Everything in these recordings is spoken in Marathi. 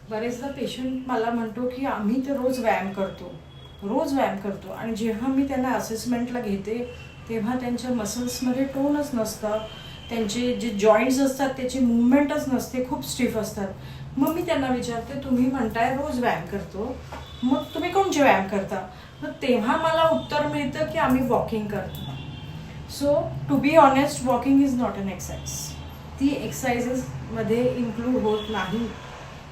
बरेचदा पेशंट मला म्हणतो की आम्ही तर रोज व्यायाम करतो आणि जेव्हा मी त्यांना असेसमेंटला घेते तेव्हा त्यांच्या मसल्समध्ये टोनच नसतं, त्यांचे जे जॉईंट्स असतात त्याची मूवमेंटच नसते, खूप स्टिफ असतात. मग मी त्यांना विचारते, तुम्ही म्हणताय रोज व्यायाम करतो, मग तुम्ही कोणचे व्यायाम करता? मग तेव्हा मला उत्तर मिळतं की आम्ही वॉकिंग करतो. So to be honest, walking is not an exercise. ती एक्सरसाइजेसमध्ये इन्क्लूड होत नाही.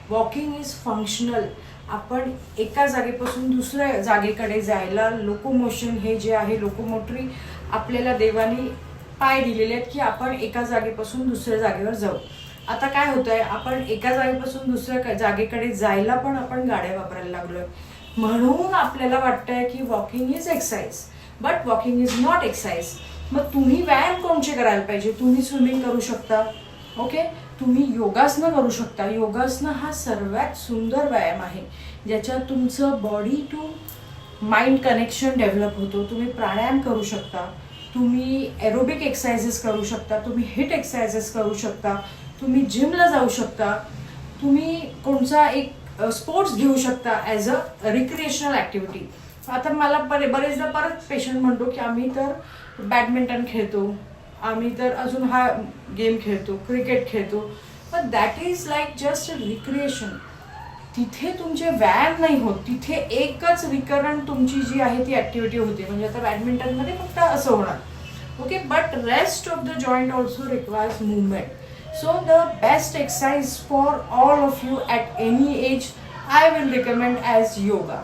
Walking is functional. आपण एका जागेपासून दुसऱ्या जागेकडे जायला लोकोमोशन, हे जे आहे लोकोमोटरी, आपल्याला देवाने पाय दिलेले आहेत की आपण एका जागेपासून दुसऱ्या जागेवर जाऊ. आता काय होतं आहे, आपण एका जागेपासून दुसऱ्या जागेकडे जायला पण आपण गाड्या वापरायला लागलो आहे. म्हणून आपल्याला वाटतं आहे की walking is exercise, but walking is not exercise. मग तुम्ही व्यायाम कोणचे करायला पाहिजे? तुम्ही स्विमिंग करू शकता, ओके, तुम्ही योगासनं करू शकता. योगासनं हा सर्वात सुंदर व्यायाम आहे ज्याच्यात तुमचं body to mind connection develop होतो. तुम्ही प्राणायाम करू शकता, तुम्ही एरोबिक एक्सरसाइजेस करू शकता, तुम्ही हिट एक्सरसाइजेस करू शकता, तुम्ही जिमला जाऊ शकता, तुम्ही कोणता एक स्पोर्ट्स घेऊ शकता ॲज अ रिक्रिएशनल ॲक्टिव्हिटी. आता मला बरेचदा परत पेशंट म्हणतो की आम्ही तर बॅडमिंटन खेळतो, आम्ही तर अजून हा गेम खेळतो, क्रिकेट खेळतो, पण that is like just a recreation. तिथे तुमचे व्यायाम नाही होत, तिथे एकच विकरण तुमची जी आहे ती ॲक्टिव्हिटी होते. म्हणजे आता बॅडमिंटनमध्ये फक्त असं होणार, okay, but rest of the joint also requires movement. So the best exercise for all of you at any age I will recommend as yoga.